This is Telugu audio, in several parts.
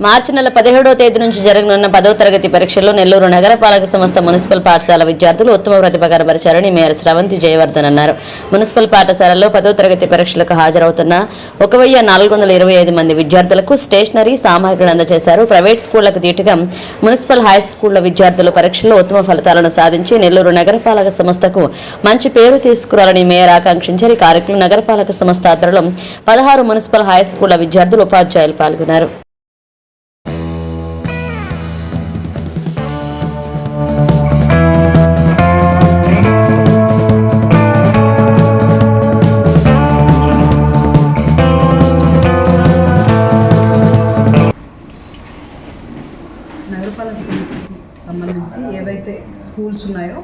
మార్చి నెల 17వ తేదీ నుంచి జరగనున్న 10వ తరగతి పరీక్షల్లో నెల్లూరు నగరపాలక సంస్థ మున్సిపల్ పాఠశాల విద్యార్థులు ఉత్తమ ప్రతిభ కనబరిచారని మేయర్ శ్రవంతి జయవర్ధన్ అన్నారు. మున్సిపల్ పాఠశాలలో 10వ తరగతి పరీక్షలకు హాజరవుతున్న 1425 మంది విద్యార్థులకు స్టేషనరీ సామగ్రిని అందజేశారు. ప్రైవేట్ స్కూళ్లకు దీటుగా మున్సిపల్ హై స్కూళ్ల విద్యార్థులు పరీక్షల్లో ఉత్తమ ఫలితాలను సాధించి నెల్లూరు నగరపాలక సంస్థకు మంచి పేరు తీసుకురావాలని మేయర్ ఆకాంక్షించారు. ఈ కార్యక్రమంలో నగరపాలక సంస్థ ఆధ్వర్యంలో 16 మున్సిపల్ హై స్కూళ్ల విద్యార్థులు ఉపాధ్యాయులు పాల్గొన్నారు. నగరపాలక సంస్థకు సంబంధించి ఏవైతే స్కూల్స్ ఉన్నాయో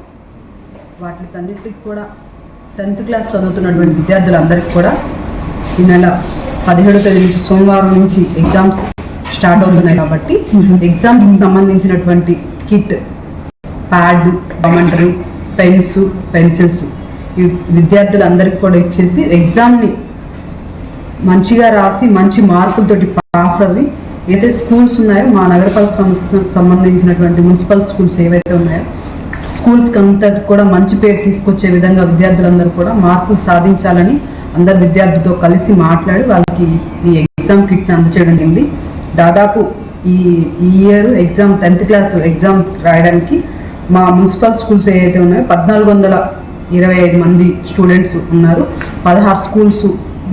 వాటికన్నిటికి కూడా 10th క్లాస్ చదువుతున్నటువంటి విద్యార్థులందరికీ కూడా ఈ నెల 17వ తేదీ నుంచి సోమవారం నుంచి ఎగ్జామ్స్ స్టార్ట్ అవుతున్నాయి కాబట్టి ఎగ్జామ్స్కి సంబంధించినటువంటి kit, pad, geometry, pens, pencils ఈ విద్యార్థులందరికీ కూడా ఇచ్చేసి ఎగ్జామ్ని మంచిగా రాసి మంచి మార్కులతోటి పాస్ అవి ఏదైతే స్కూల్స్ ఉన్నాయో మా నగరపాలక సంస్థకు సంబంధించినటువంటి మున్సిపల్ స్కూల్స్ ఏవైతే ఉన్నాయో స్కూల్స్కి అంతటి కూడా మంచి పేరు తీసుకొచ్చే విధంగా విద్యార్థులందరూ కూడా మార్కులు సాధించాలని అందరు విద్యార్థులతో కలిసి మాట్లాడి వాళ్ళకి ఈ ఎగ్జామ్ కిట్ని అందచేయడం జరిగింది. దాదాపు ఈ year exam 10th class exam రాయడానికి మా మున్సిపల్ స్కూల్స్ ఏవైతే ఉన్నాయో 1425 మంది స్టూడెంట్స్ ఉన్నారు. 16 స్కూల్స్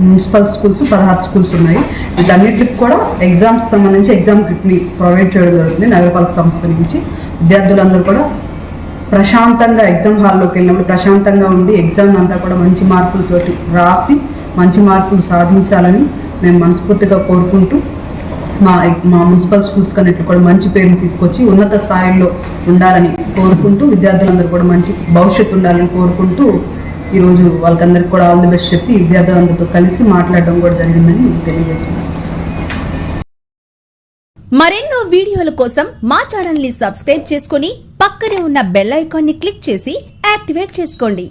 మున్సిపల్ స్కూల్స్ 16 స్కూల్స్ ఉన్నాయి. వీటన్నిటికి కూడా ఎగ్జామ్స్కి సంబంధించి ఎగ్జామ్ కిట్ని ప్రొవైడ్ చేయడం జరుగుతుంది. నగరపాలక సంస్థ నుంచి విద్యార్థులందరూ కూడా ప్రశాంతంగా ఎగ్జామ్ హాల్లోకి వెళ్ళినప్పుడు ప్రశాంతంగా ఉండి ఎగ్జామ్ అంతా కూడా మంచి మార్కులతోటి రాసి మంచి మార్కులు సాధించాలని మేము మనస్ఫూర్తిగా కోరుకుంటూ మా మున్సిపల్ స్కూల్స్ కన్నిటిలో కూడా మంచి పేరుని తీసుకొచ్చి ఉన్నత స్థాయిలో ఉండాలని కోరుకుంటూ విద్యార్థులందరూ కూడా మంచి భవిష్యత్తు ఉండాలని కోరుకుంటూ ఈరోజు వాళ్ళకందరికీ కూడా ఆల్ ది బెస్ట్ చెప్పి విద్యార్థులందరితో కలిసి మాట్లాడడం కూడా జరిగిందని తెలియజేస్తున్నాను. మరెన్నో వీడియోల కోసం మా ఛానల్ ని సబ్స్క్రైబ్ చేసుకుని పక్కనే ఉన్న బెల్ ఐకాన్ ని క్లిక్ చేసి యాక్టివేట్ చేసుకోండి.